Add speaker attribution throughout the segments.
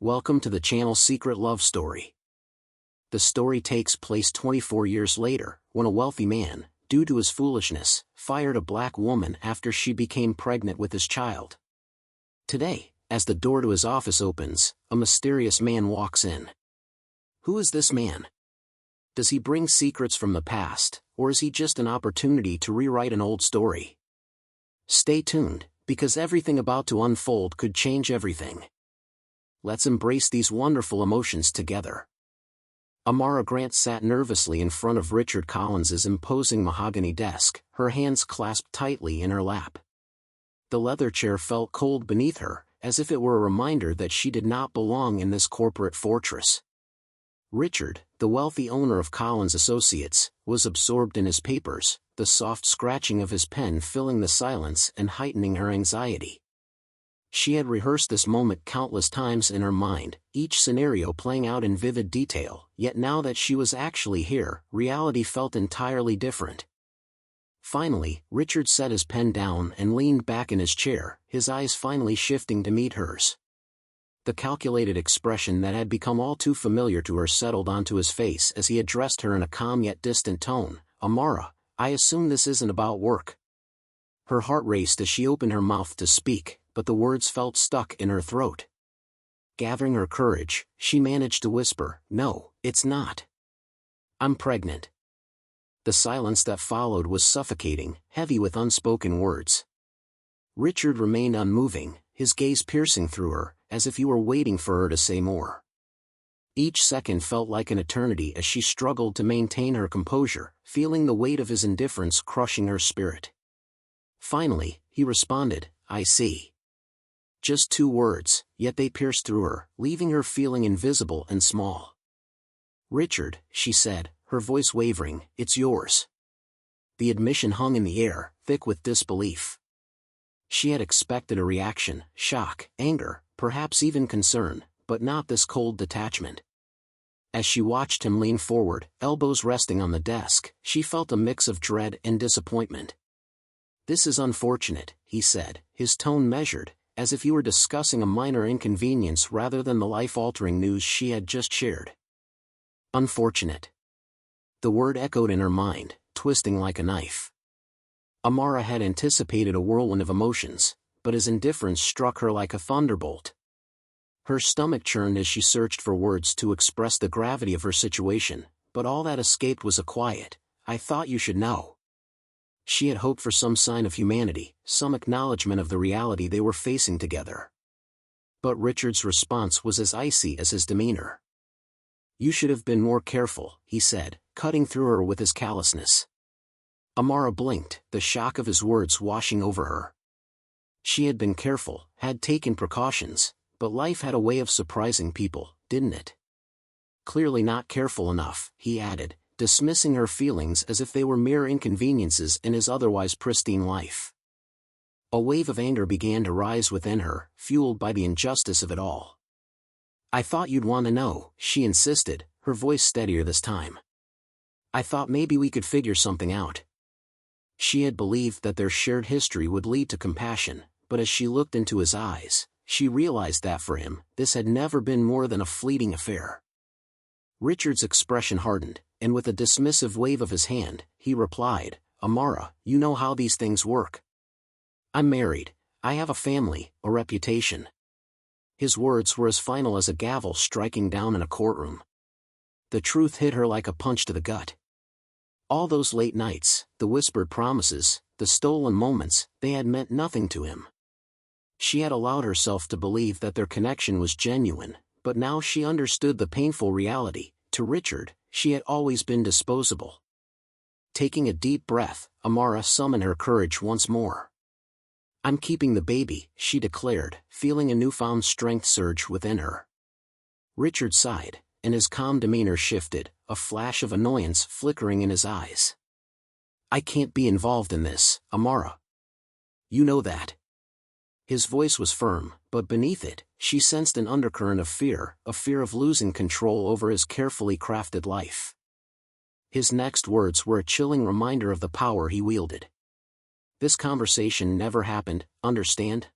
Speaker 1: Welcome to the channel's secret love story. The story takes place 24 years later, when a wealthy man, due to his foolishness, fired a black woman after she became pregnant with his child. Today, as the door to his office opens, a mysterious man walks in. Who is this man? Does he bring secrets from the past, or is he just an opportunity to rewrite an old story? Stay tuned, because everything about to unfold could change everything. Let's embrace these wonderful emotions together. Amara Grant sat nervously in front of Richard Collins's imposing mahogany desk, her hands clasped tightly in her lap. The leather chair felt cold beneath her, as if it were a reminder that she did not belong in this corporate fortress. Richard, the wealthy owner of Collins Associates, was absorbed in his papers, the soft scratching of his pen filling the silence and heightening her anxiety. She had rehearsed this moment countless times in her mind, each scenario playing out in vivid detail, yet now that she was actually here, reality felt entirely different. Finally, Richard set his pen down and leaned back in his chair, his eyes finally shifting to meet hers. The calculated expression that had become all too familiar to her settled onto his face as he addressed her in a calm yet distant tone. "Amara, I assume this isn't about work." Her heart raced as she opened her mouth to speak, but the words felt stuck in her throat. Gathering her courage, she managed to whisper, "No, it's not. I'm pregnant." The silence that followed was suffocating, heavy with unspoken words. Richard remained unmoving, his gaze piercing through her, as if he were waiting for her to say more. Each second felt like an eternity as she struggled to maintain her composure, feeling the weight of his indifference crushing her spirit. Finally, he responded, "I see." Just 2 words, yet they pierced through her, leaving her feeling invisible and small. "Richard," she said, her voice wavering, "it's yours." The admission hung in the air, thick with disbelief. She had expected a reaction, shock, anger, perhaps even concern, but not this cold detachment. As she watched him lean forward, elbows resting on the desk, she felt a mix of dread and disappointment. "This is unfortunate," he said, his tone measured, as if he were discussing a minor inconvenience rather than the life-altering news she had just shared. Unfortunate. The word echoed in her mind, twisting like a knife. Amara had anticipated a whirlwind of emotions, but his indifference struck her like a thunderbolt. Her stomach churned as she searched for words to express the gravity of her situation, but all that escaped was a quiet, "I thought you should know." She had hoped for some sign of humanity, some acknowledgement of the reality they were facing together. But Richard's response was as icy as his demeanor. "You should have been more careful," he said, cutting through her with his callousness. Amara blinked, the shock of his words washing over her. She had been careful, had taken precautions, but life had a way of surprising people, didn't it? "Clearly not careful enough," he added, dismissing her feelings as if they were mere inconveniences in his otherwise pristine life. A wave of anger began to rise within her, fueled by the injustice of it all. "I thought you'd want to know," she insisted, her voice steadier this time. "I thought maybe we could figure something out." She had believed that their shared history would lead to compassion, but as she looked into his eyes, she realized that for him, this had never been more than a fleeting affair. Richard's expression hardened, and with a dismissive wave of his hand, he replied, "Amara, you know how these things work. I'm married, I have a family, a reputation." His words were as final as a gavel striking down in a courtroom. The truth hit her like a punch to the gut. All those late nights, the whispered promises, the stolen moments, they had meant nothing to him. She had allowed herself to believe that their connection was genuine, but now she understood the painful reality. To Richard, she had always been disposable. Taking a deep breath, Amara summoned her courage once more. "I'm keeping the baby," she declared, feeling a newfound strength surge within her. Richard sighed, and his calm demeanor shifted, a flash of annoyance flickering in his eyes. "I can't be involved in this, Amara. You know that." His voice was firm, but beneath it, she sensed an undercurrent of fear, a fear of losing control over his carefully crafted life. His next words were a chilling reminder of the power he wielded. "This conversation never happened, understand?"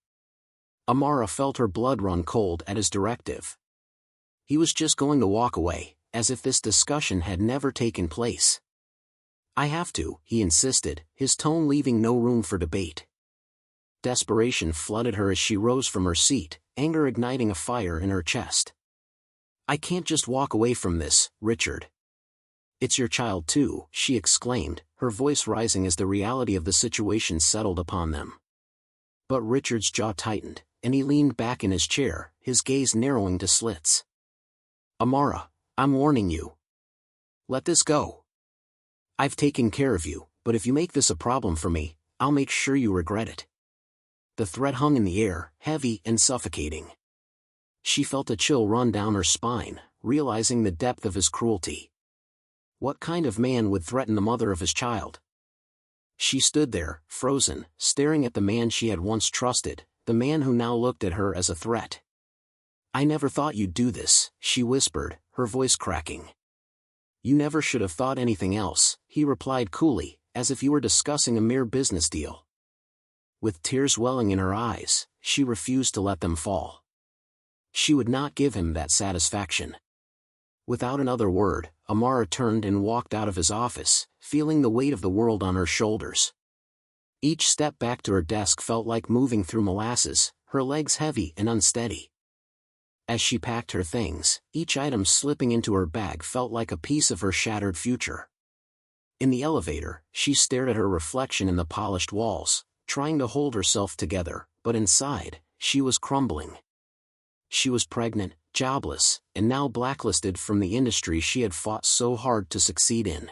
Speaker 1: Amara felt her blood run cold at his directive. He was just going to walk away, as if this discussion had never taken place. I have to, he insisted, his tone leaving no room for debate. Desperation flooded her as she rose from her seat, anger igniting a fire in her chest. I can't just walk away from this, Richard. It's your child too, she exclaimed, her voice rising as the reality of the situation settled upon them. But Richard's jaw tightened, and he leaned back in his chair, his gaze narrowing to slits. Amara, I'm warning you. Let this go. I've taken care of you, but if you make this a problem for me, I'll make sure you regret it. The threat hung in the air, heavy and suffocating. She felt a chill run down her spine, realizing the depth of his cruelty. What kind of man would threaten the mother of his child? She stood there, frozen, staring at the man she had once trusted, the man who now looked at her as a threat. I never thought you'd do this, she whispered, her voice cracking. You never should have thought anything else, he replied coolly, as if you were discussing a mere business deal. With tears welling in her eyes, she refused to let them fall. She would not give him that satisfaction. Without another word, Amara turned and walked out of his office, feeling the weight of the world on her shoulders. Each step back to her desk felt like moving through molasses, her legs heavy and unsteady. As she packed her things, each item slipping into her bag felt like a piece of her shattered future. In the elevator, she stared at her reflection in the polished walls, trying to hold herself together, but inside, she was crumbling. She was pregnant, jobless, and now blacklisted from the industry she had fought so hard to succeed in.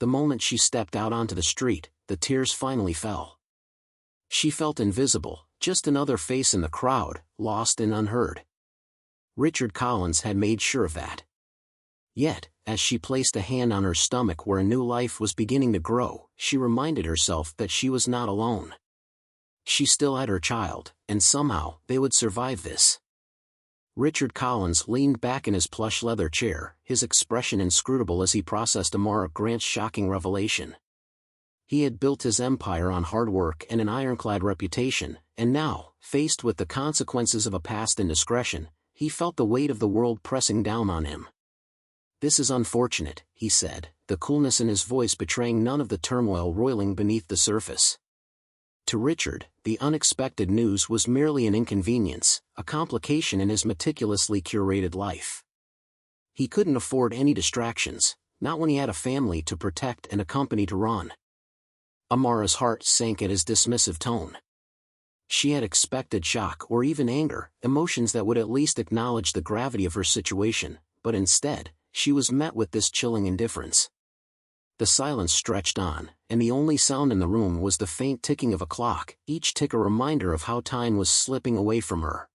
Speaker 1: The moment she stepped out onto the street, the tears finally fell. She felt invisible, just another face in the crowd, lost and unheard. Richard Collins had made sure of that. Yet, as she placed a hand on her stomach where a new life was beginning to grow, she reminded herself that she was not alone. She still had her child, and somehow, they would survive this. Richard Collins leaned back in his plush leather chair, his expression inscrutable as he processed Amara Grant's shocking revelation. He had built his empire on hard work and an ironclad reputation, and now, faced with the consequences of a past indiscretion, he felt the weight of the world pressing down on him. This is unfortunate, he said, the coolness in his voice betraying none of the turmoil roiling beneath the surface. To Richard, the unexpected news was merely an inconvenience, a complication in his meticulously curated life. He couldn't afford any distractions, not when he had a family to protect and a company to run. Amara's heart sank at his dismissive tone. She had expected shock or even anger, emotions that would at least acknowledge the gravity of her situation, but instead, she was met with this chilling indifference. The silence stretched on, and the only sound in the room was the faint ticking of a clock, each tick a reminder of how time was slipping away from her.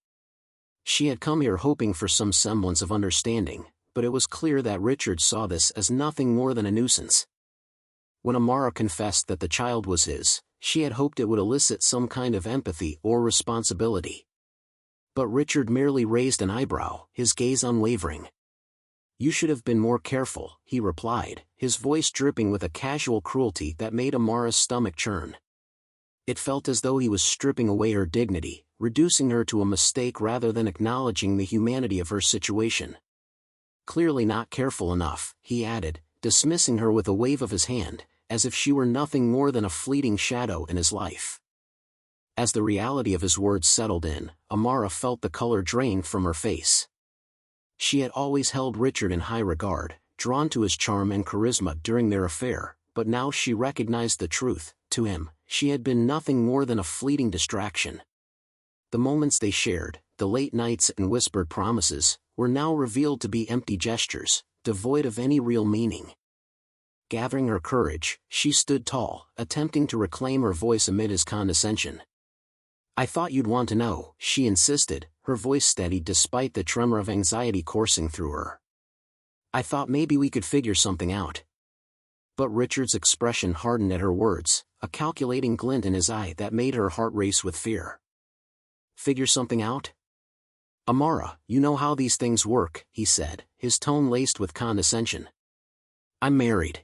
Speaker 1: She had come here hoping for some semblance of understanding, but it was clear that Richard saw this as nothing more than a nuisance. When Amara confessed that the child was his, she had hoped it would elicit some kind of empathy or responsibility. But Richard merely raised an eyebrow, his gaze unwavering. You should have been more careful, he replied, his voice dripping with a casual cruelty that made Amara's stomach churn. It felt as though he was stripping away her dignity, reducing her to a mistake rather than acknowledging the humanity of her situation. Clearly not careful enough, he added, dismissing her with a wave of his hand, as if she were nothing more than a fleeting shadow in his life. As the reality of his words settled in, Amara felt the color drain from her face. She had always held Richard in high regard, drawn to his charm and charisma during their affair, but now she recognized the truth. To him, she had been nothing more than a fleeting distraction. The moments they shared, the late nights and whispered promises, were now revealed to be empty gestures, devoid of any real meaning. Gathering her courage, she stood tall, attempting to reclaim her voice amid his condescension. I thought you'd want to know, she insisted, her voice steady despite the tremor of anxiety coursing through her. I thought maybe we could figure something out. But Richard's expression hardened at her words, a calculating glint in his eye that made her heart race with fear. Figure something out? Amara, you know how these things work, he said, his tone laced with condescension. I'm married.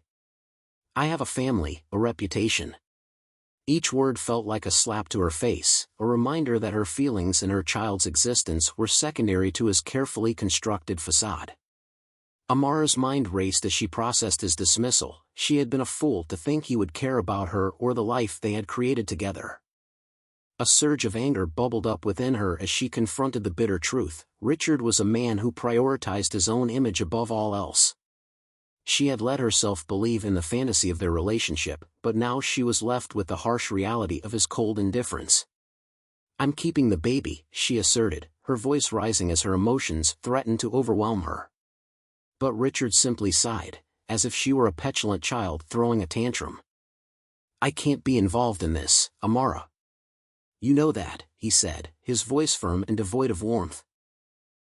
Speaker 1: I have a family, a reputation. Each word felt like a slap to her face, a reminder that her feelings and her child's existence were secondary to his carefully constructed facade. Amara's mind raced as she processed his dismissal. She had been a fool to think he would care about her or the life they had created together. A surge of anger bubbled up within her as she confronted the bitter truth. Richard was a man who prioritized his own image above all else. She had let herself believe in the fantasy of their relationship, but now she was left with the harsh reality of his cold indifference. "I'm keeping the baby," she asserted, her voice rising as her emotions threatened to overwhelm her. But Richard simply sighed, as if she were a petulant child throwing a tantrum. "I can't be involved in this, Amara. You know that," he said, his voice firm and devoid of warmth.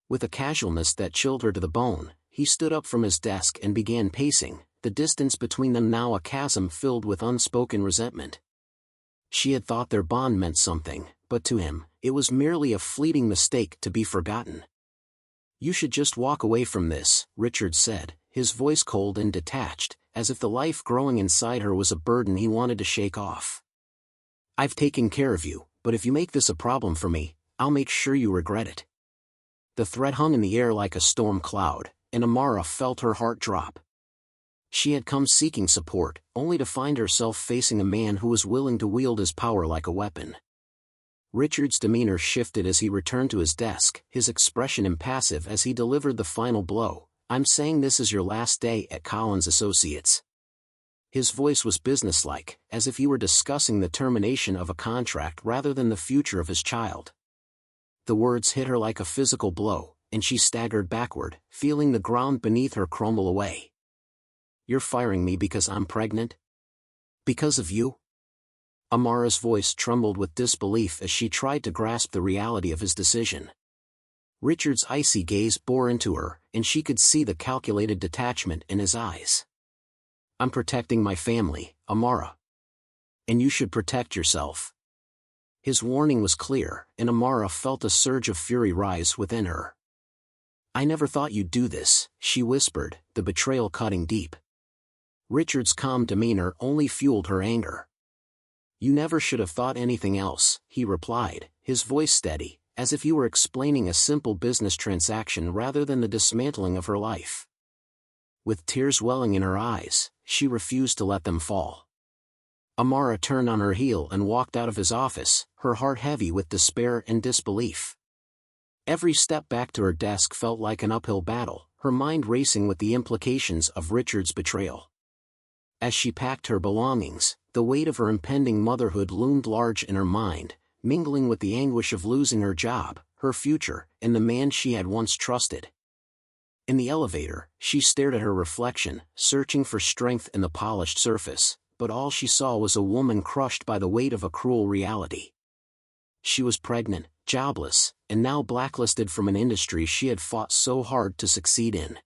Speaker 1: With a casualness that chilled her to the bone, he stood up from his desk and began pacing, the distance between them now a chasm filled with unspoken resentment. She had thought their bond meant something, but to him, it was merely a fleeting mistake to be forgotten. "You should just walk away from this," Richard said, his voice cold and detached, as if the life growing inside her was a burden he wanted to shake off. "I've taken care of you, but if you make this a problem for me, I'll make sure you regret it." The threat hung in the air like a storm cloud, and Amara felt her heart drop. She had come seeking support, only to find herself facing a man who was willing to wield his power like a weapon. Richard's demeanor shifted as he returned to his desk, his expression impassive as he delivered the final blow. "I'm saying this is your last day at Collins Associates." His voice was businesslike, as if he were discussing the termination of a contract rather than the future of his child. The words hit her like a physical blow, and she staggered backward, feeling the ground beneath her crumble away. "You're firing me because I'm pregnant? Because of you?" Amara's voice trembled with disbelief as she tried to grasp the reality of his decision. Richard's icy gaze bore into her, and she could see the calculated detachment in his eyes. "I'm protecting my family, Amara. And you should protect yourself." His warning was clear, and Amara felt a surge of fury rise within her. "I never thought you'd do this," she whispered, the betrayal cutting deep. Richard's calm demeanor only fueled her anger. "You never should have thought anything else," he replied, his voice steady, as if he were explaining a simple business transaction rather than the dismantling of her life. With tears welling in her eyes, she refused to let them fall. Amara turned on her heel and walked out of his office, her heart heavy with despair and disbelief. Every step back to her desk felt like an uphill battle, her mind racing with the implications of Richard's betrayal. As she packed her belongings, the weight of her impending motherhood loomed large in her mind, mingling with the anguish of losing her job, her future, and the man she had once trusted. In the elevator, she stared at her reflection, searching for strength in the polished surface, but all she saw was a woman crushed by the weight of a cruel reality. She was pregnant, jobless, and now blacklisted from an industry she had fought so hard to succeed in.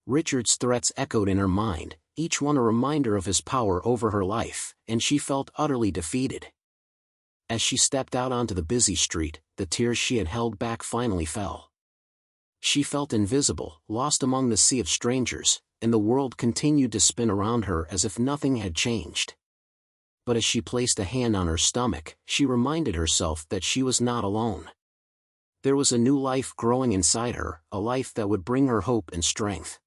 Speaker 1: Richard's threats echoed in her mind, each one a reminder of his power over her life, and she felt utterly defeated. As she stepped out onto the busy street, the tears she had held back finally fell. She felt invisible, lost among the sea of strangers, and the world continued to spin around her as if nothing had changed. But as she placed a hand on her stomach, she reminded herself that she was not alone. There was a new life growing inside her, a life that would bring her hope and strength.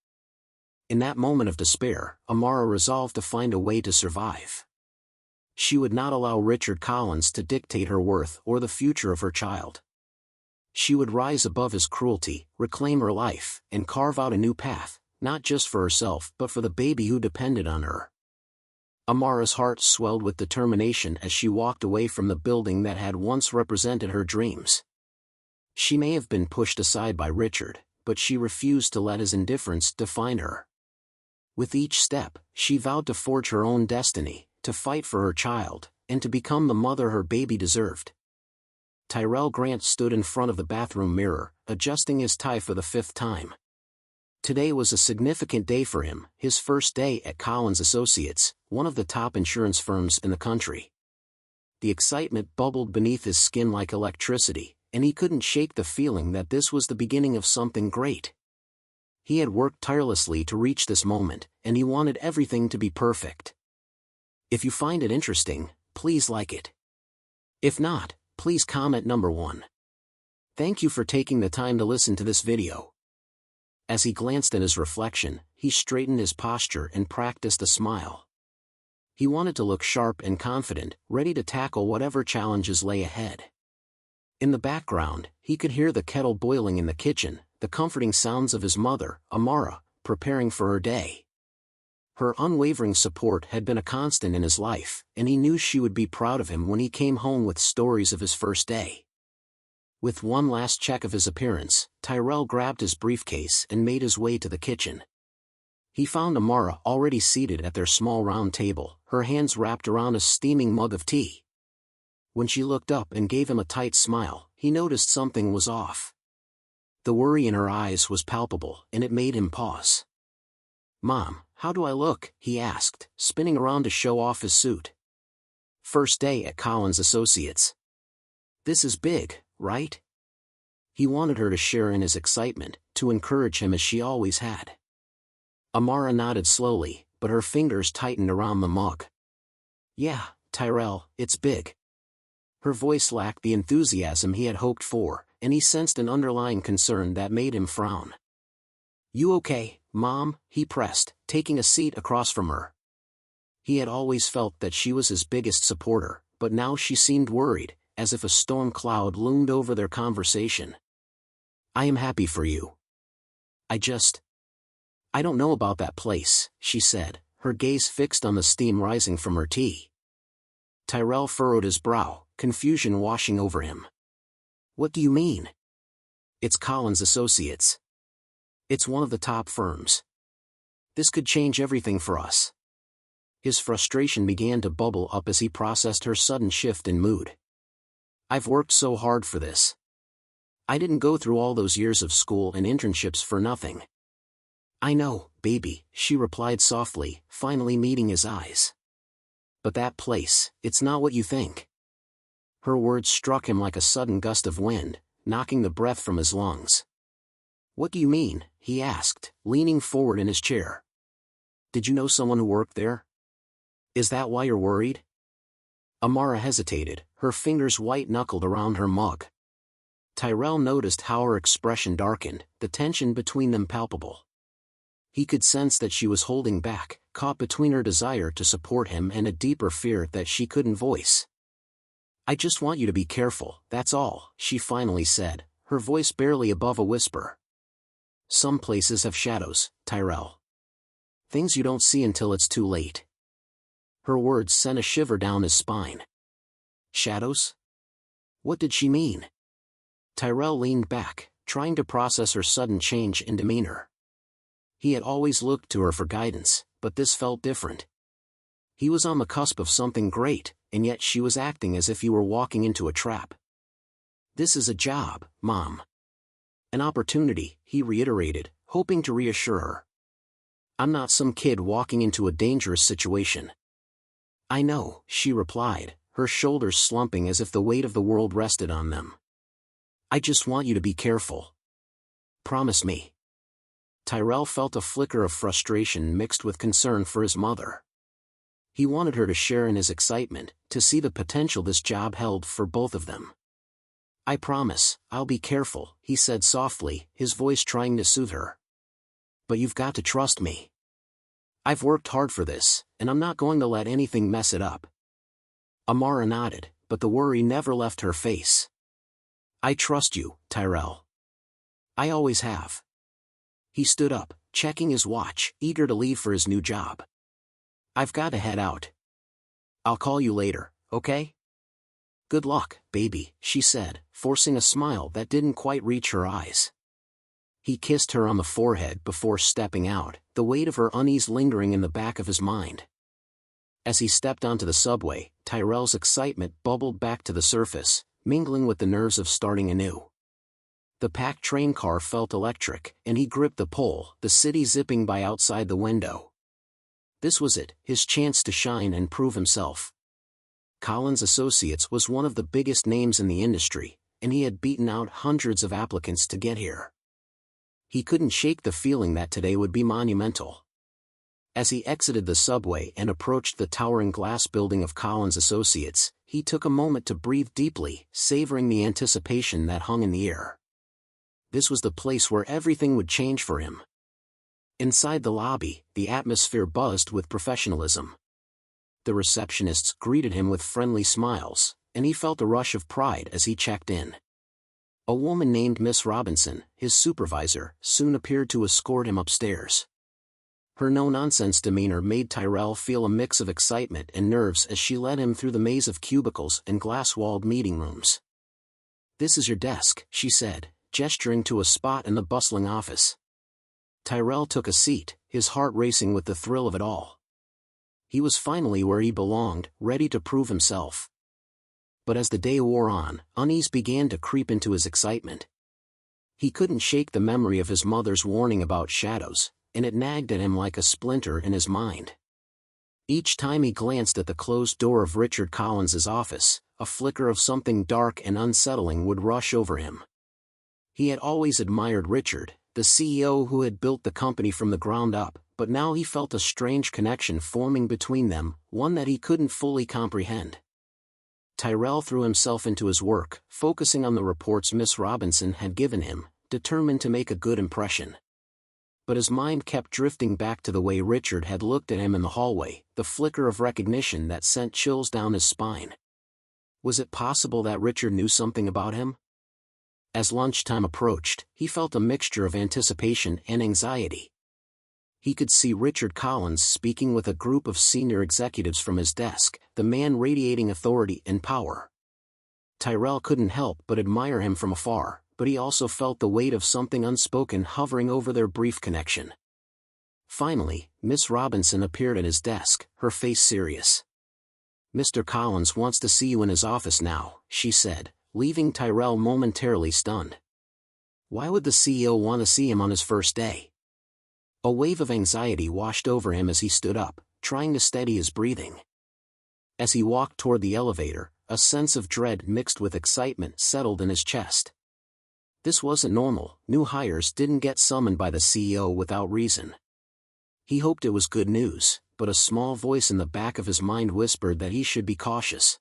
Speaker 1: In that moment of despair, Amara resolved to find a way to survive. She would not allow Richard Collins to dictate her worth or the future of her child. She would rise above his cruelty, reclaim her life, and carve out a new path, not just for herself but for the baby who depended on her. Amara's heart swelled with determination as she walked away from the building that had once represented her dreams. She may have been pushed aside by Richard, but she refused to let his indifference define her. With each step, she vowed to forge her own destiny, to fight for her child, and to become the mother her baby deserved. Tyrell Grant stood in front of the bathroom mirror, adjusting his tie for the 5th time. Today was a significant day for him, his first day at Collins Associates, one of the top insurance firms in the country. The excitement bubbled beneath his skin like electricity, and he couldn't shake the feeling that this was the beginning of something great. He had worked tirelessly to reach this moment, and he wanted everything to be perfect. If you find it interesting, please like it. If not, please comment number 1. Thank you for taking the time to listen to this video. As he glanced at his reflection, he straightened his posture and practiced a smile. He wanted to look sharp and confident, ready to tackle whatever challenges lay ahead. In the background, he could hear the kettle boiling in the kitchen, the comforting sounds of his mother, Amara, preparing for her day. Her unwavering support had been a constant in his life, and he knew she would be proud of him when he came home with stories of his first day. With one last check of his appearance, Tyrell grabbed his briefcase and made his way to the kitchen. He found Amara already seated at their small round table, her hands wrapped around a steaming mug of tea. When she looked up and gave him a tight smile, he noticed something was off. The worry in her eyes was palpable, and it made him pause. "Mom, how do I look?" he asked, spinning around to show off his suit. "First day at Collins Associates. This is big, right?" He wanted her to share in his excitement, to encourage him as she always had. Amara nodded slowly, but her fingers tightened around the mug. "Yeah, Tyrell, it's big." Her voice lacked the enthusiasm he had hoped for, and he sensed an underlying concern that made him frown. "You okay, Mom?" he pressed, taking a seat across from her. He had always felt that she was his biggest supporter, but now she seemed worried, as if a storm cloud loomed over their conversation. "I am happy for you. I don't know about that place," she said, her gaze fixed on the steam rising from her tea. Tyrell furrowed his brow, confusion washing over him. "What do you mean?" "It's Collins Associates. It's one of the top firms. This could change everything for us." His frustration began to bubble up as he processed her sudden shift in mood. "I've worked so hard for this. I didn't go through all those years of school and internships for nothing." "I know, baby," she replied softly, finally meeting his eyes. "But that place, it's not what you think." Her words struck him like a sudden gust of wind, knocking the breath from his lungs. "What do you mean?" he asked, leaning forward in his chair. "Did you know someone who worked there? Is that why you're worried?" Amara hesitated, her fingers white-knuckled around her mug. Tyrell noticed how her expression darkened, the tension between them palpable. He could sense that she was holding back, caught between her desire to support him and a deeper fear that she couldn't voice. "I just want you to be careful, that's all," she finally said, her voice barely above a whisper. "Some places have shadows, Tyrell. Things you don't see until it's too late." Her words sent a shiver down his spine. Shadows? What did she mean? Tyrell leaned back, trying to process her sudden change in demeanor. He had always looked to her for guidance, but this felt different. He was on the cusp of something great, and yet she was acting as if he were walking into a trap. "This is a job, Mom. An opportunity," he reiterated, hoping to reassure her. "I'm not some kid walking into a dangerous situation." "I know," she replied, her shoulders slumping as if the weight of the world rested on them. "I just want you to be careful. Promise me." Tyrell felt a flicker of frustration mixed with concern for his mother. He wanted her to share in his excitement, to see the potential this job held for both of them. "I promise, I'll be careful," he said softly, his voice trying to soothe her. "But you've got to trust me. I've worked hard for this, and I'm not going to let anything mess it up." Amara nodded, but the worry never left her face. "I trust you, Tyrell. I always have." He stood up, checking his watch, eager to leave for his new job. "I've got to head out. I'll call you later, okay?" "Good luck, baby," she said, forcing a smile that didn't quite reach her eyes. He kissed her on the forehead before stepping out, the weight of her unease lingering in the back of his mind. As he stepped onto the subway, Tyrell's excitement bubbled back to the surface, mingling with the nerves of starting anew. The packed train car felt electric, and he gripped the pole, the city zipping by outside the window. This was it, his chance to shine and prove himself. Collins Associates was one of the biggest names in the industry, and he had beaten out hundreds of applicants to get here. He couldn't shake the feeling that today would be monumental. As he exited the subway and approached the towering glass building of Collins Associates, he took a moment to breathe deeply, savoring the anticipation that hung in the air. This was the place where everything would change for him. Inside the lobby, the atmosphere buzzed with professionalism. The receptionists greeted him with friendly smiles, and he felt a rush of pride as he checked in. A woman named Miss Robinson, his supervisor, soon appeared to escort him upstairs. Her no-nonsense demeanor made Tyrell feel a mix of excitement and nerves as she led him through the maze of cubicles and glass-walled meeting rooms. "This is your desk," she said, gesturing to a spot in the bustling office. Tyrell took a seat, his heart racing with the thrill of it all. He was finally where he belonged, ready to prove himself. But as the day wore on, unease began to creep into his excitement. He couldn't shake the memory of his mother's warning about shadows, and it nagged at him like a splinter in his mind. Each time he glanced at the closed door of Richard Collins's office, a flicker of something dark and unsettling would rush over him. He had always admired Richard, the CEO who had built the company from the ground up, but now he felt a strange connection forming between them, one that he couldn't fully comprehend. Tyrell threw himself into his work, focusing on the reports Miss Robinson had given him, determined to make a good impression. But his mind kept drifting back to the way Richard had looked at him in the hallway, the flicker of recognition that sent chills down his spine. Was it possible that Richard knew something about him? As lunchtime approached, he felt a mixture of anticipation and anxiety. He could see Richard Collins speaking with a group of senior executives from his desk, the man radiating authority and power. Tyrell couldn't help but admire him from afar, but he also felt the weight of something unspoken hovering over their brief connection. Finally, Miss Robinson appeared at his desk, her face serious. "Mr. Collins wants to see you in his office now," she said, leaving Tyrell momentarily stunned. Why would the CEO want to see him on his first day? A wave of anxiety washed over him as he stood up, trying to steady his breathing. As he walked toward the elevator, a sense of dread mixed with excitement settled in his chest. This wasn't normal. New hires didn't get summoned by the CEO without reason. He hoped it was good news, but a small voice in the back of his mind whispered that he should be cautious.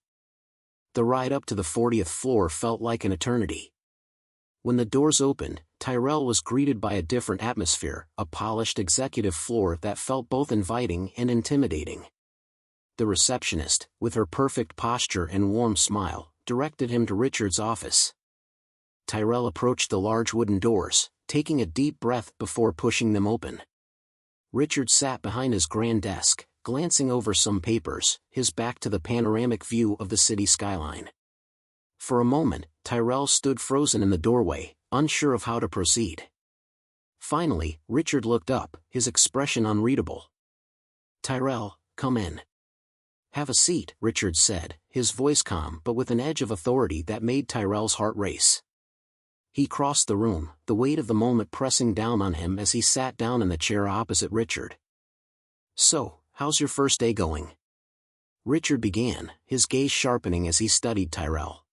Speaker 1: The ride up to the 40th floor felt like an eternity. When the doors opened, Tyrell was greeted by a different atmosphere, a polished executive floor that felt both inviting and intimidating. The receptionist, with her perfect posture and warm smile, directed him to Richard's office. Tyrell approached the large wooden doors, taking a deep breath before pushing them open. Richard sat behind his grand desk, glancing over some papers, his back to the panoramic view of the city skyline. For a moment, Tyrell stood frozen in the doorway, unsure of how to proceed. Finally, Richard looked up, his expression unreadable. "Tyrell, come in." "Have a seat," Richard said, his voice calm but with an edge of authority that made Tyrell's heart race. He crossed the room, the weight of the moment pressing down on him as he sat down in the chair opposite Richard. "So, how's your first day going?" Richard began, his gaze sharpening as he studied Tyrell.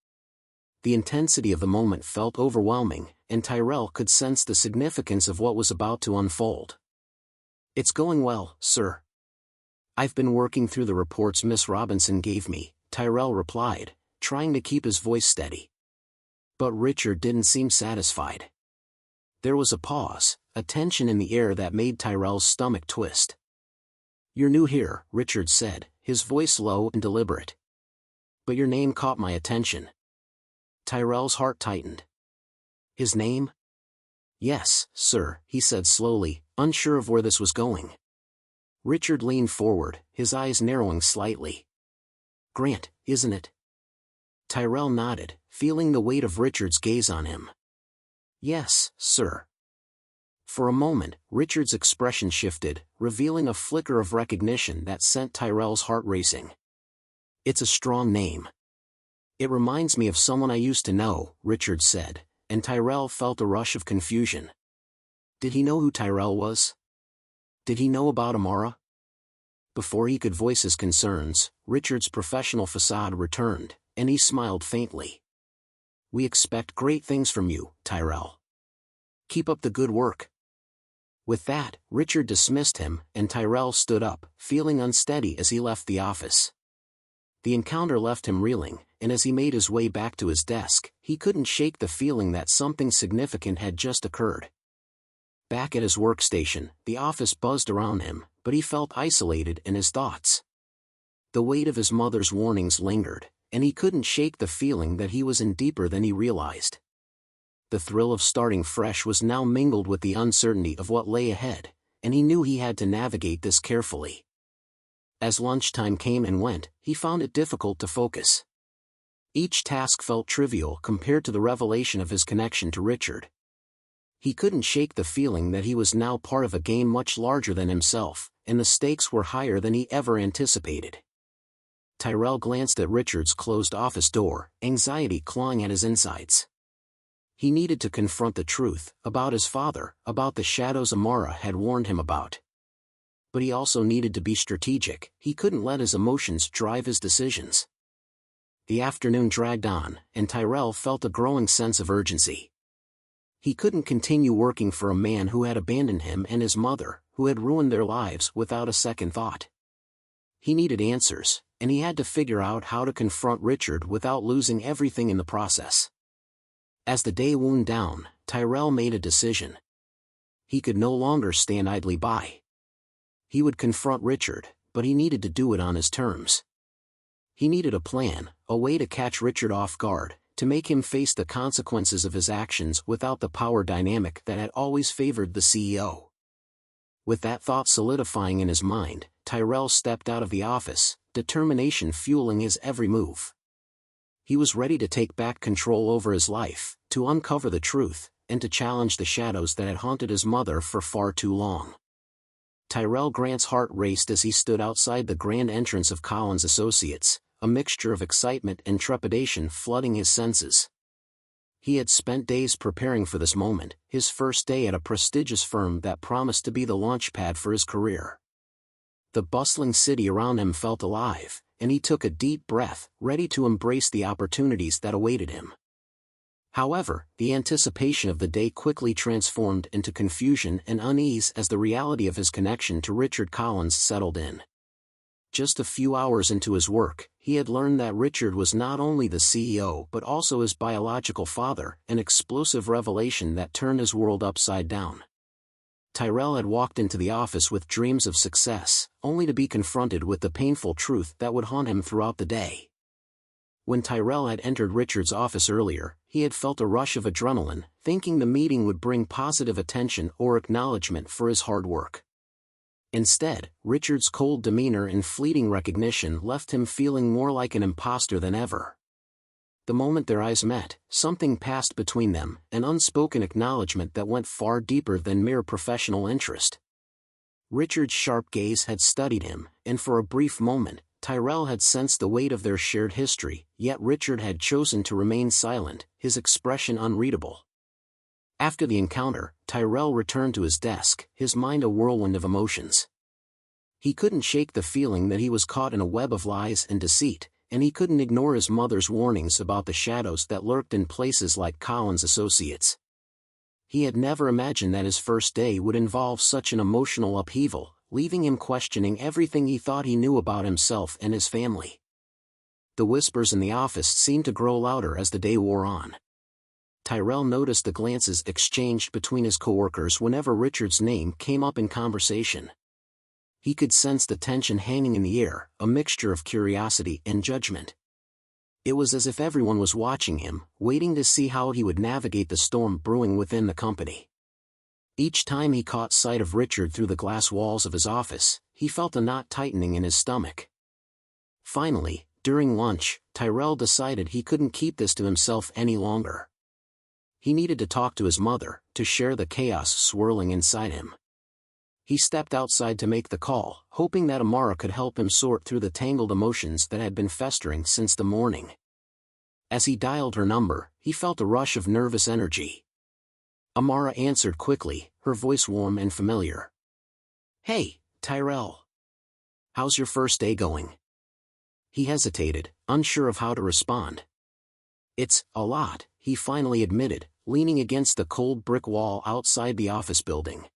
Speaker 1: The intensity of the moment felt overwhelming, and Tyrell could sense the significance of what was about to unfold. "It's going well, sir. I've been working through the reports Miss Robinson gave me," Tyrell replied, trying to keep his voice steady. But Richard didn't seem satisfied. There was a pause, a tension in the air that made Tyrell's stomach twist. "You're new here," Richard said, his voice low and deliberate. "But your name caught my attention." Tyrell's heart tightened. "His name?" "Yes, sir," he said slowly, unsure of where this was going. Richard leaned forward, his eyes narrowing slightly. "Grant, isn't it?" Tyrell nodded, feeling the weight of Richard's gaze on him. "Yes, sir." For a moment, Richard's expression shifted, revealing a flicker of recognition that sent Tyrell's heart racing. "It's a strong name. It reminds me of someone I used to know," Richard said, and Tyrell felt a rush of confusion. Did he know who Tyrell was? Did he know about Amara? Before he could voice his concerns, Richard's professional facade returned, and he smiled faintly. "We expect great things from you, Tyrell. Keep up the good work." With that, Richard dismissed him, and Tyrell stood up, feeling unsteady as he left the office. The encounter left him reeling, and as he made his way back to his desk, he couldn't shake the feeling that something significant had just occurred. Back at his workstation, the office buzzed around him, but he felt isolated in his thoughts. The weight of his mother's warnings lingered, and he couldn't shake the feeling that he was in deeper than he realized. The thrill of starting fresh was now mingled with the uncertainty of what lay ahead, and he knew he had to navigate this carefully. As lunchtime came and went, he found it difficult to focus. Each task felt trivial compared to the revelation of his connection to Richard. He couldn't shake the feeling that he was now part of a game much larger than himself, and the stakes were higher than he ever anticipated. Tyrell glanced at Richard's closed office door, anxiety clawing at his insides. He needed to confront the truth, about his father, about the shadows Amara had warned him about. But he also needed to be strategic. He couldn't let his emotions drive his decisions. The afternoon dragged on, and Tyrell felt a growing sense of urgency. He couldn't continue working for a man who had abandoned him and his mother, who had ruined their lives without a second thought. He needed answers, and he had to figure out how to confront Richard without losing everything in the process. As the day wound down, Tyrell made a decision. He could no longer stand idly by. He would confront Richard, but he needed to do it on his terms. He needed a plan, a way to catch Richard off guard, to make him face the consequences of his actions without the power dynamic that had always favored the CEO. With that thought solidifying in his mind, Tyrell stepped out of the office, determination fueling his every move. He was ready to take back control over his life, to uncover the truth, and to challenge the shadows that had haunted his mother for far too long. Tyrell Grant's heart raced as he stood outside the grand entrance of Collins Associates, a mixture of excitement and trepidation flooding his senses. He had spent days preparing for this moment, his first day at a prestigious firm that promised to be the launchpad for his career. The bustling city around him felt alive, and he took a deep breath, ready to embrace the opportunities that awaited him. However, the anticipation of the day quickly transformed into confusion and unease as the reality of his connection to Richard Collins settled in. Just a few hours into his work, he had learned that Richard was not only the CEO but also his biological father, an explosive revelation that turned his world upside down. Tyrell had walked into the office with dreams of success, only to be confronted with the painful truth that would haunt him throughout the day. When Tyrell had entered Richard's office earlier, he had felt a rush of adrenaline, thinking the meeting would bring positive attention or acknowledgement for his hard work. Instead, Richard's cold demeanor and fleeting recognition left him feeling more like an imposter than ever. The moment their eyes met, something passed between them, an unspoken acknowledgement that went far deeper than mere professional interest. Richard's sharp gaze had studied him, and for a brief moment, Tyrell had sensed the weight of their shared history, yet Richard had chosen to remain silent, his expression unreadable. After the encounter, Tyrell returned to his desk, his mind a whirlwind of emotions. He couldn't shake the feeling that he was caught in a web of lies and deceit, and he couldn't ignore his mother's warnings about the shadows that lurked in places like Collins Associates. He had never imagined that his first day would involve such an emotional upheaval, leaving him questioning everything he thought he knew about himself and his family. The whispers in the office seemed to grow louder as the day wore on. Tyrell noticed the glances exchanged between his coworkers whenever Richard's name came up in conversation. He could sense the tension hanging in the air, a mixture of curiosity and judgment. It was as if everyone was watching him, waiting to see how he would navigate the storm brewing within the company. Each time he caught sight of Richard through the glass walls of his office, he felt a knot tightening in his stomach. Finally, during lunch, Tyrell decided he couldn't keep this to himself any longer. He needed to talk to his mother, to share the chaos swirling inside him. He stepped outside to make the call, hoping that Amara could help him sort through the tangled emotions that had been festering since the morning. As he dialed her number, he felt a rush of nervous energy. Amara answered quickly, her voice warm and familiar. "Hey, Tyrell. How's your first day going?" He hesitated, unsure of how to respond. "It's a lot," he finally admitted, leaning against the cold brick wall outside the office building.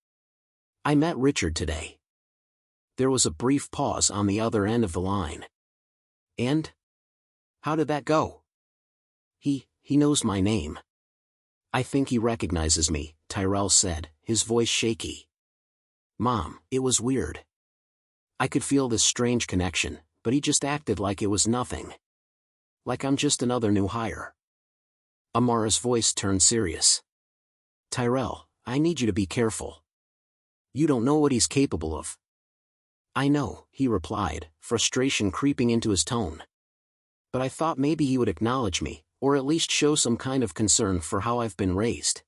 Speaker 1: I met Richard today. There was a brief pause on the other end of the line. And? How did that go? He knows my name. I think he recognizes me, Tyrell said, his voice shaky. Mom, it was weird. I could feel this strange connection, but he just acted like it was nothing. Like I'm just another new hire. Amara's voice turned serious. Tyrell, I need you to be careful. You don't know what he's capable of. I know, he replied, frustration creeping into his tone. But I thought maybe he would acknowledge me, or at least show some kind of concern for how I've been raised.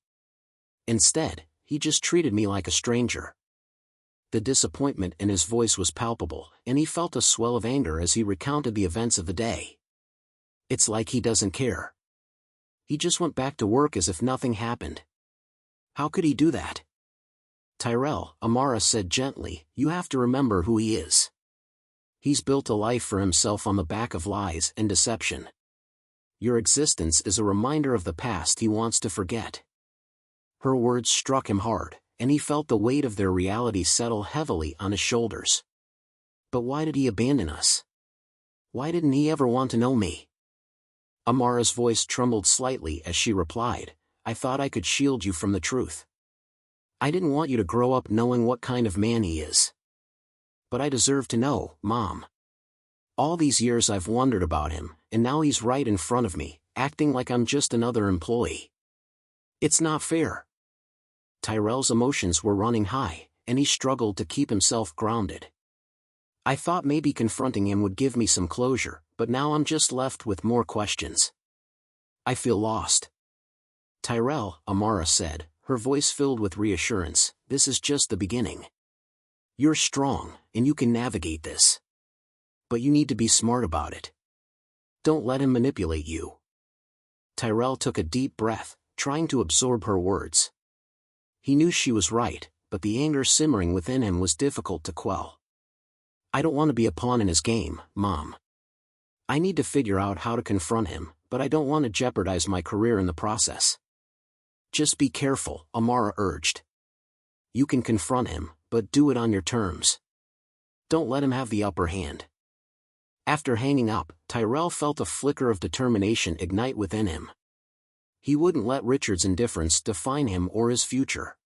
Speaker 1: Instead, he just treated me like a stranger. The disappointment in his voice was palpable, and he felt a swell of anger as he recounted the events of the day. It's like he doesn't care. He just went back to work as if nothing happened. How could he do that? Tyrell, Amara said gently, you have to remember who he is. He's built a life for himself on the back of lies and deception. Your existence is a reminder of the past he wants to forget. Her words struck him hard, and he felt the weight of their reality settle heavily on his shoulders. But why did he abandon us? Why didn't he ever want to know me? Amara's voice trembled slightly as she replied, I thought I could shield you from the truth. I didn't want you to grow up knowing what kind of man he is. But I deserve to know, Mom. All these years I've wondered about him, and now he's right in front of me, acting like I'm just another employee. It's not fair. Tyrell's emotions were running high, and he struggled to keep himself grounded. I thought maybe confronting him would give me some closure, but now I'm just left with more questions. I feel lost. Tyrell, Amara said, her voice filled with reassurance, this is just the beginning. You're strong, and you can navigate this. But you need to be smart about it. Don't let him manipulate you. Tyrell took a deep breath, trying to absorb her words. He knew she was right, but the anger simmering within him was difficult to quell. I don't want to be a pawn in his game, Mom. I need to figure out how to confront him, but I don't want to jeopardize my career in the process. Just be careful, Amara urged. You can confront him, but do it on your terms. Don't let him have the upper hand. After hanging up, Tyrell felt a flicker of determination ignite within him. He wouldn't let Richard's indifference define him or his future.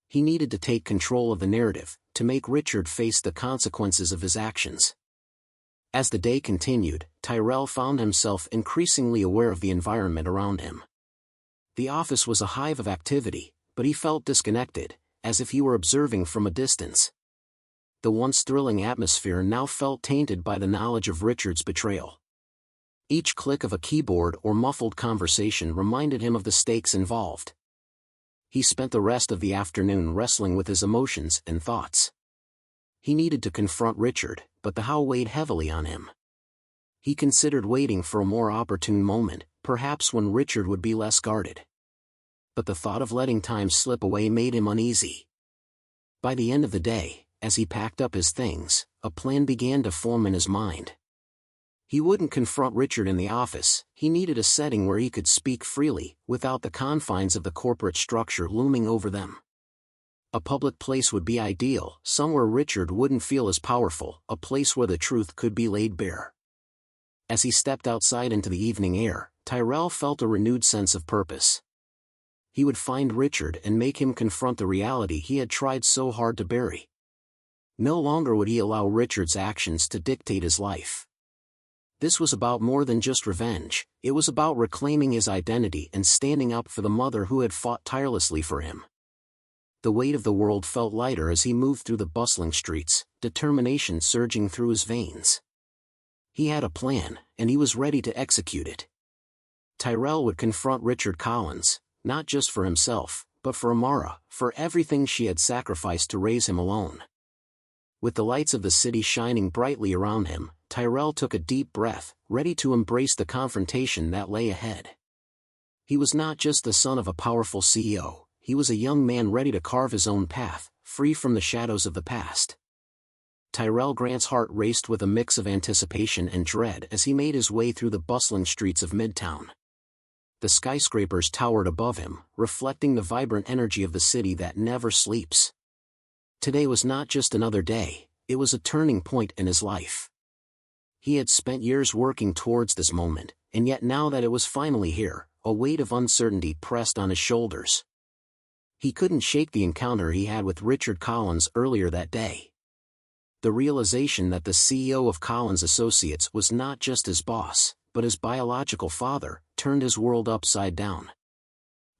Speaker 1: He needed to take control of the narrative, to make Richard face the consequences of his actions. As the day continued, Tyrell found himself increasingly aware of the environment around him. The office was a hive of activity, but he felt disconnected, as if he were observing from a distance. The once thrilling atmosphere now felt tainted by the knowledge of Richard's betrayal. Each click of a keyboard or muffled conversation reminded him of the stakes involved. He spent the rest of the afternoon wrestling with his emotions and thoughts. He needed to confront Richard, but the how weighed heavily on him. He considered waiting for a more opportune moment, perhaps when Richard would be less guarded. But the thought of letting time slip away made him uneasy. By the end of the day, as he packed up his things, a plan began to form in his mind. He wouldn't confront Richard in the office, he needed a setting where he could speak freely, without the confines of the corporate structure looming over them. A public place would be ideal, somewhere Richard wouldn't feel as powerful, a place where the truth could be laid bare. As he stepped outside into the evening air, Tyrell felt a renewed sense of purpose. He would find Richard and make him confront the reality he had tried so hard to bury. No longer would he allow Richard's actions to dictate his life. This was about more than just revenge, it was about reclaiming his identity and standing up for the mother who had fought tirelessly for him. The weight of the world felt lighter as he moved through the bustling streets, determination surging through his veins. He had a plan, and he was ready to execute it. Tyrell would confront Richard Collins, not just for himself, but for Amara, for everything she had sacrificed to raise him alone. With the lights of the city shining brightly around him, Tyrell took a deep breath, ready to embrace the confrontation that lay ahead. He was not just the son of a powerful CEO, he was a young man ready to carve his own path, free from the shadows of the past. Tyrell Grant's heart raced with a mix of anticipation and dread as he made his way through the bustling streets of Midtown. The skyscrapers towered above him, reflecting the vibrant energy of the city that never sleeps. Today was not just another day, it was a turning point in his life. He had spent years working towards this moment, and yet now that it was finally here, a weight of uncertainty pressed on his shoulders. He couldn't shake the encounter he had with Richard Collins earlier that day. The realization that the CEO of Collins Associates was not just his boss, but his biological father, turned his world upside down.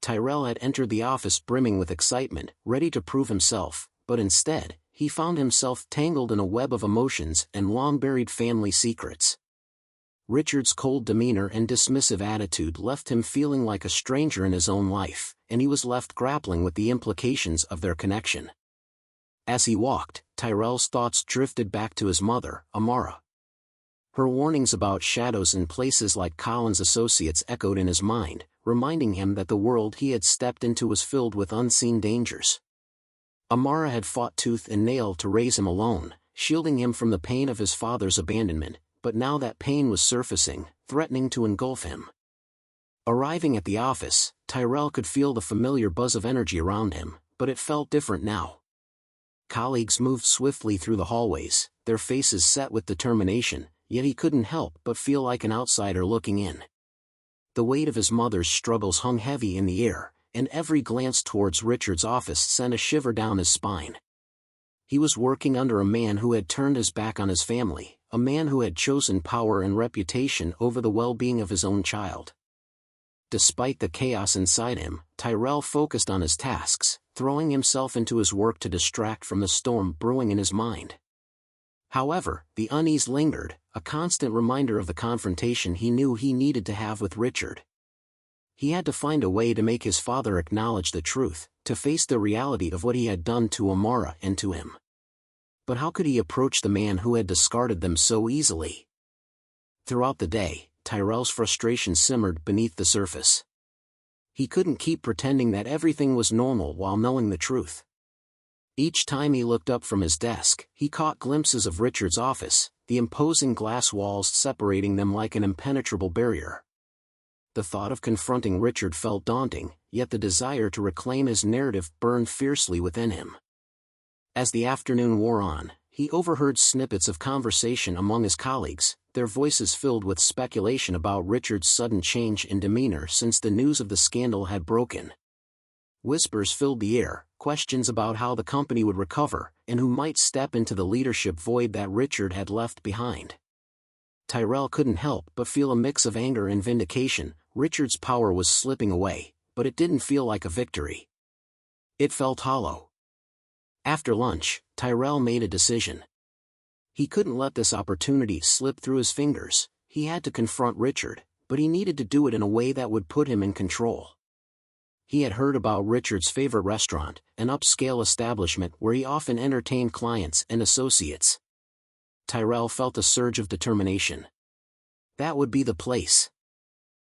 Speaker 1: Tyrell had entered the office brimming with excitement, ready to prove himself, but instead, he found himself tangled in a web of emotions and long-buried family secrets. Richard's cold demeanor and dismissive attitude left him feeling like a stranger in his own life, and he was left grappling with the implications of their connection. As he walked, Tyrell's thoughts drifted back to his mother, Amara. Her warnings about shadows in places like Collins Associates echoed in his mind, reminding him that the world he had stepped into was filled with unseen dangers. Amara had fought tooth and nail to raise him alone, shielding him from the pain of his father's abandonment, but now that pain was surfacing, threatening to engulf him. Arriving at the office, Tyrell could feel the familiar buzz of energy around him, but it felt different now. Colleagues moved swiftly through the hallways, their faces set with determination, yet he couldn't help but feel like an outsider looking in. The weight of his mother's struggles hung heavy in the air, and every glance towards Richard's office sent a shiver down his spine. He was working under a man who had turned his back on his family, a man who had chosen power and reputation over the well-being of his own child. Despite the chaos inside him, Tyrell focused on his tasks, throwing himself into his work to distract from the storm brewing in his mind. However, the unease lingered, a constant reminder of the confrontation he knew he needed to have with Richard. He had to find a way to make his father acknowledge the truth, to face the reality of what he had done to Amara and to him. But how could he approach the man who had discarded them so easily? Throughout the day, Tyrell's frustration simmered beneath the surface. He couldn't keep pretending that everything was normal while knowing the truth. Each time he looked up from his desk, he caught glimpses of Richard's office, the imposing glass walls separating them like an impenetrable barrier. The thought of confronting Richard felt daunting, yet the desire to reclaim his narrative burned fiercely within him. As the afternoon wore on, he overheard snippets of conversation among his colleagues, their voices filled with speculation about Richard's sudden change in demeanor since the news of the scandal had broken. Whispers filled the air, questions about how the company would recover, and who might step into the leadership void that Richard had left behind. Tyrell couldn't help but feel a mix of anger and vindication. Richard's power was slipping away, but it didn't feel like a victory. It felt hollow. After lunch, Tyrell made a decision. He couldn't let this opportunity slip through his fingers. He had to confront Richard, but he needed to do it in a way that would put him in control. He had heard about Richard's favorite restaurant, an upscale establishment where he often entertained clients and associates. Tyrell felt a surge of determination. That would be the place.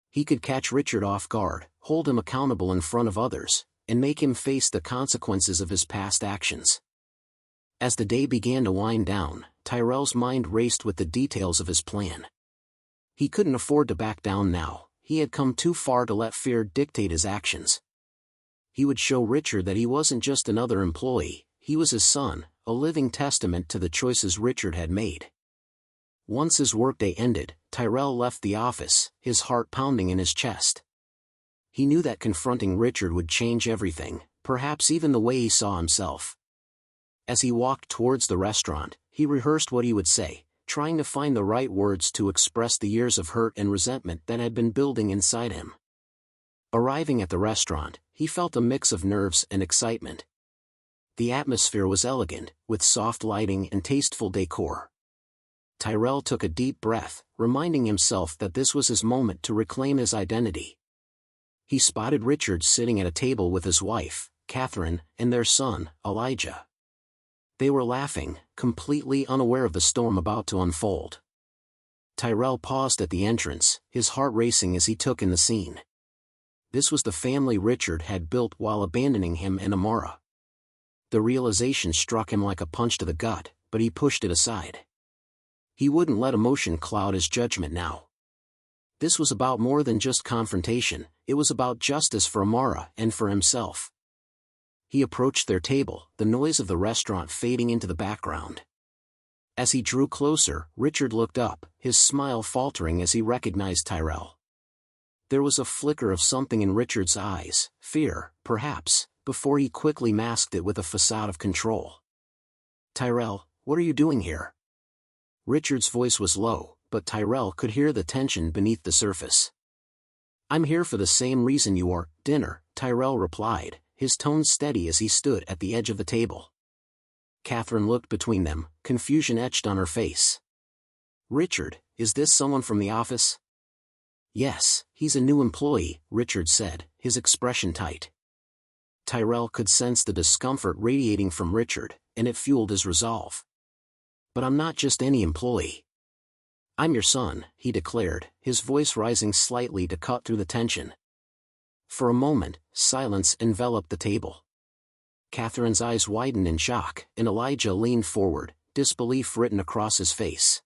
Speaker 1: He could catch Richard off guard, hold him accountable in front of others, and make him face the consequences of his past actions. As the day began to wind down, Tyrell's mind raced with the details of his plan. He couldn't afford to back down now. He had come too far to let fear dictate his actions. He would show Richard that he wasn't just another employee, he was his son, a living testament to the choices Richard had made. Once his workday ended, Tyrell left the office, his heart pounding in his chest. He knew that confronting Richard would change everything, perhaps even the way he saw himself. As he walked towards the restaurant, he rehearsed what he would say, trying to find the right words to express the years of hurt and resentment that had been building inside him. Arriving at the restaurant, he felt a mix of nerves and excitement. The atmosphere was elegant, with soft lighting and tasteful decor. Tyrell took a deep breath, reminding himself that this was his moment to reclaim his identity. He spotted Richard sitting at a table with his wife, Catherine, and their son, Elijah. They were laughing, completely unaware of the storm about to unfold. Tyrell paused at the entrance, his heart racing as he took in the scene. This was the family Richard had built while abandoning him and Amara. The realization struck him like a punch to the gut, but he pushed it aside. He wouldn't let emotion cloud his judgment now. This was about more than just confrontation, it was about justice for Amara and for himself. He approached their table, the noise of the restaurant fading into the background. As he drew closer, Richard looked up, his smile faltering as he recognized Tyrell. There was a flicker of something in Richard's eyes, fear, perhaps, before he quickly masked it with a facade of control. "Tyrell, what are you doing here?" Richard's voice was low, but Tyrell could hear the tension beneath the surface. "I'm here for the same reason you are, dinner," Tyrell replied, his tone steady as he stood at the edge of the table. Catherine looked between them, confusion etched on her face. "Richard, is this someone from the office?" "Yes, he's a new employee," Richard said, his expression tight. Tyrell could sense the discomfort radiating from Richard, and it fueled his resolve. "But I'm not just any employee. I'm your son," he declared, his voice rising slightly to cut through the tension. For a moment, silence enveloped the table. Catherine's eyes widened in shock, and Elijah leaned forward, disbelief written across his face.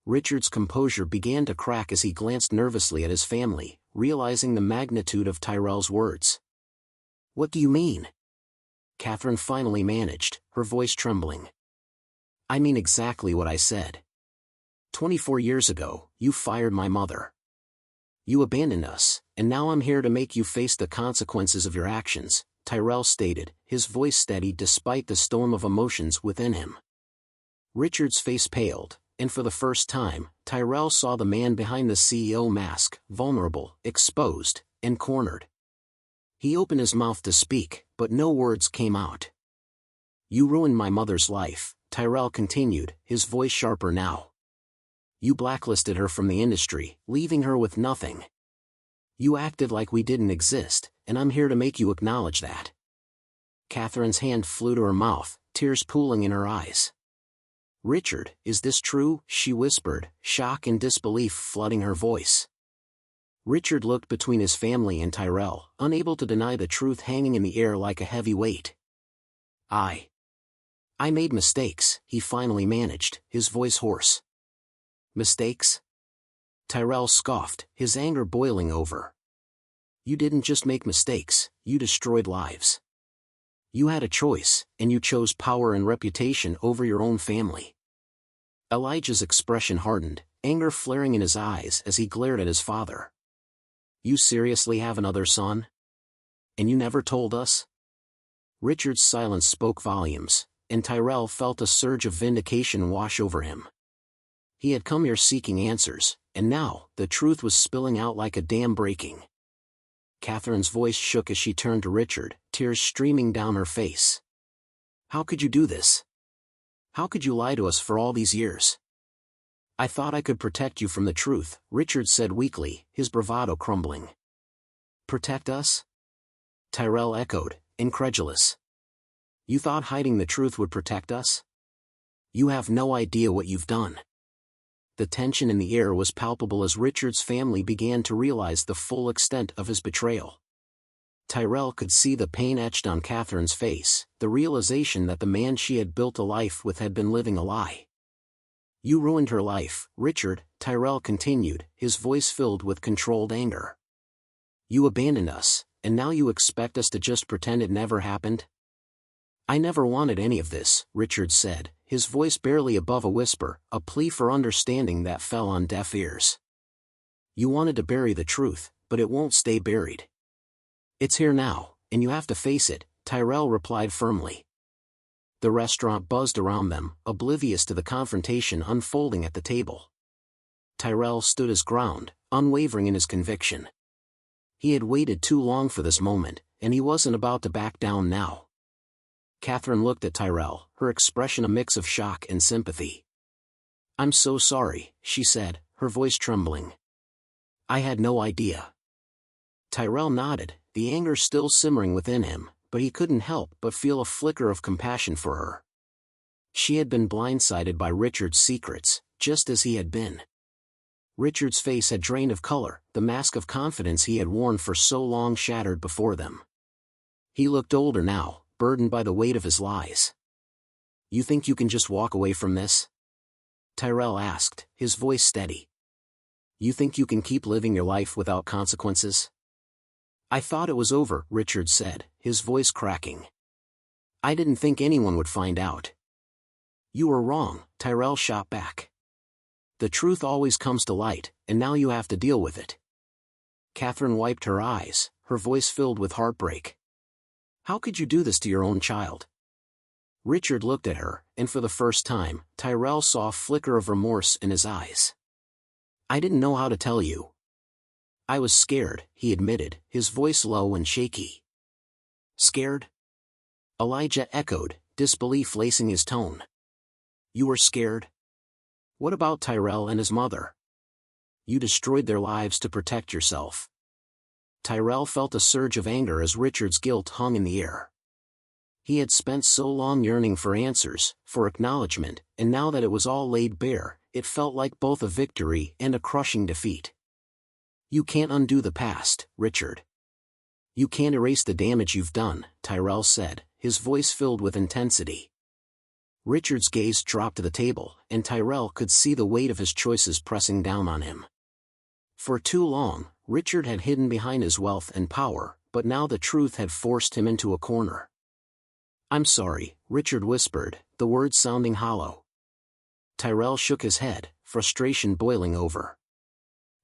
Speaker 1: Richard's composure began to crack as he glanced nervously at his family, realizing the magnitude of Tyrell's words. "What do you mean?" Catherine finally managed, her voice trembling. "I mean exactly what I said. 24 years ago, you fired my mother. You abandoned us, and now I'm here to make you face the consequences of your actions," Tyrell stated, his voice steady despite the storm of emotions within him. Richard's face paled, and for the first time, Tyrell saw the man behind the CEO mask, vulnerable, exposed, and cornered. He opened his mouth to speak, but no words came out. "You ruined my mother's life," Tyrell continued, his voice sharper now. "You blacklisted her from the industry, leaving her with nothing. You acted like we didn't exist, and I'm here to make you acknowledge that." Catherine's hand flew to her mouth, tears pooling in her eyes. "Richard, is this true?" she whispered, shock and disbelief flooding her voice. Richard looked between his family and Tyrell, unable to deny the truth hanging in the air like a heavy weight. I made mistakes," he finally managed, his voice hoarse. "Mistakes?" Tyrell scoffed, his anger boiling over. "You didn't just make mistakes, you destroyed lives. You had a choice, and you chose power and reputation over your own family." Elijah's expression hardened, anger flaring in his eyes as he glared at his father. "You seriously have another son? And you never told us?" Richard's silence spoke volumes, and Tyrell felt a surge of vindication wash over him. He had come here seeking answers, and now, the truth was spilling out like a dam breaking. Catherine's voice shook as she turned to Richard, tears streaming down her face. "How could you do this? How could you lie to us for all these years?" "I thought I could protect you from the truth," Richard said weakly, his bravado crumbling. "Protect us?" Tyrell echoed, incredulous. "You thought hiding the truth would protect us? You have no idea what you've done." The tension in the air was palpable as Richard's family began to realize the full extent of his betrayal. Tyrell could see the pain etched on Catherine's face, the realization that the man she had built a life with had been living a lie. "You ruined her life, Richard," Tyrell continued, his voice filled with controlled anger. "You abandoned us, and now you expect us to just pretend it never happened?" "I never wanted any of this," Richard said, his voice barely above a whisper, a plea for understanding that fell on deaf ears. "You wanted to bury the truth, but it won't stay buried. It's here now, and you have to face it," Tyrell replied firmly. The restaurant buzzed around them, oblivious to the confrontation unfolding at the table. Tyrell stood his ground, unwavering in his conviction. He had waited too long for this moment, and he wasn't about to back down now. Catherine looked at Tyrell, her expression a mix of shock and sympathy. "I'm so sorry," she said, her voice trembling. "I had no idea." Tyrell nodded, the anger still simmering within him, but he couldn't help but feel a flicker of compassion for her. She had been blindsided by Richard's secrets, just as he had been. Richard's face had drained of color, the mask of confidence he had worn for so long shattered before them. He looked older now, burdened by the weight of his lies. "You think you can just walk away from this?" Tyrell asked, his voice steady. "You think you can keep living your life without consequences?" "I thought it was over," Richard said, his voice cracking. "I didn't think anyone would find out." "You were wrong," Tyrell shot back. "The truth always comes to light, and now you have to deal with it." Catherine wiped her eyes, her voice filled with heartbreak. "How could you do this to your own child?" Richard looked at her, and for the first time, Tyrell saw a flicker of remorse in his eyes. "I didn't know how to tell you. I was scared," he admitted, his voice low and shaky. "Scared?" Elijah echoed, disbelief lacing his tone. "You were scared? What about Tyrell and his mother? You destroyed their lives to protect yourself." Tyrell felt a surge of anger as Richard's guilt hung in the air. He had spent so long yearning for answers, for acknowledgement, and now that it was all laid bare, it felt like both a victory and a crushing defeat. "You can't undo the past, Richard. You can't erase the damage you've done," Tyrell said, his voice filled with intensity. Richard's gaze dropped to the table, and Tyrell could see the weight of his choices pressing down on him. For too long, Richard had hidden behind his wealth and power, but now the truth had forced him into a corner. "I'm sorry," Richard whispered, the words sounding hollow. Tyrell shook his head, frustration boiling over.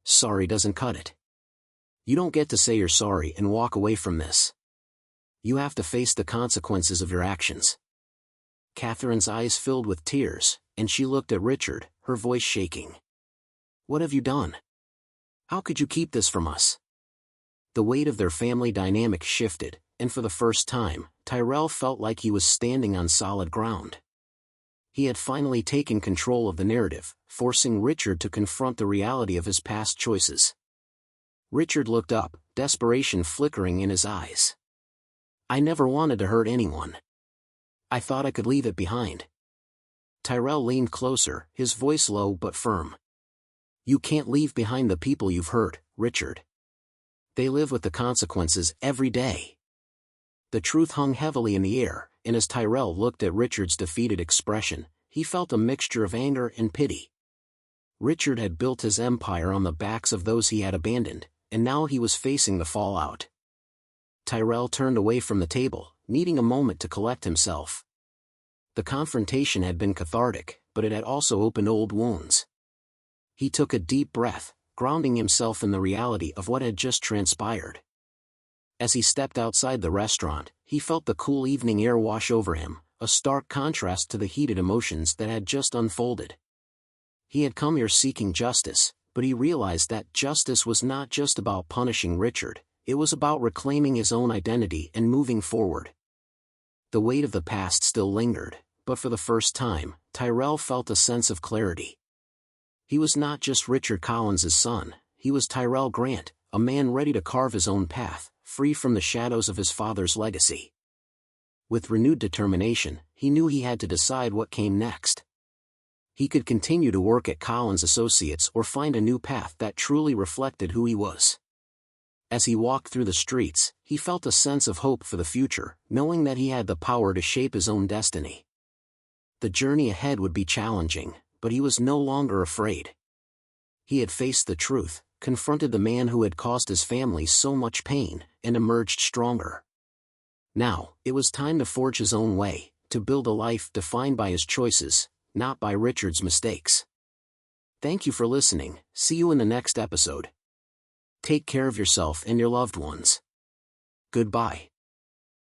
Speaker 1: "Sorry doesn't cut it. You don't get to say you're sorry and walk away from this. You have to face the consequences of your actions." Catherine's eyes filled with tears, and she looked at Richard, her voice shaking. "What have you done? How could you keep this from us?" The weight of their family dynamic shifted, and for the first time, Tyrell felt like he was standing on solid ground. He had finally taken control of the narrative, forcing Richard to confront the reality of his past choices. Richard looked up, desperation flickering in his eyes. "I never wanted to hurt anyone. I thought I could leave it behind." Tyrell leaned closer, his voice low but firm. "You can't leave behind the people you've hurt, Richard. They live with the consequences every day." The truth hung heavily in the air, and as Tyrell looked at Richard's defeated expression, he felt a mixture of anger and pity. Richard had built his empire on the backs of those he had abandoned, and now he was facing the fallout. Tyrell turned away from the table, needing a moment to collect himself. The confrontation had been cathartic, but it had also opened old wounds. He took a deep breath, grounding himself in the reality of what had just transpired. As he stepped outside the restaurant, he felt the cool evening air wash over him, a stark contrast to the heated emotions that had just unfolded. He had come here seeking justice, but he realized that justice was not just about punishing Richard, it was about reclaiming his own identity and moving forward. The weight of the past still lingered, but for the first time, Tyrell felt a sense of clarity. He was not just Richard Collins's son, he was Tyrell Grant, a man ready to carve his own path, free from the shadows of his father's legacy. With renewed determination, he knew he had to decide what came next. He could continue to work at Collins Associates or find a new path that truly reflected who he was. As he walked through the streets, he felt a sense of hope for the future, knowing that he had the power to shape his own destiny. The journey ahead would be challenging, but he was no longer afraid. He had faced the truth, confronted the man who had caused his family so much pain, and emerged stronger. Now, it was time to forge his own way, to build a life defined by his choices, not by Richard's mistakes. Thank you for listening. See you in the next episode. Take care of yourself and your loved ones. Goodbye.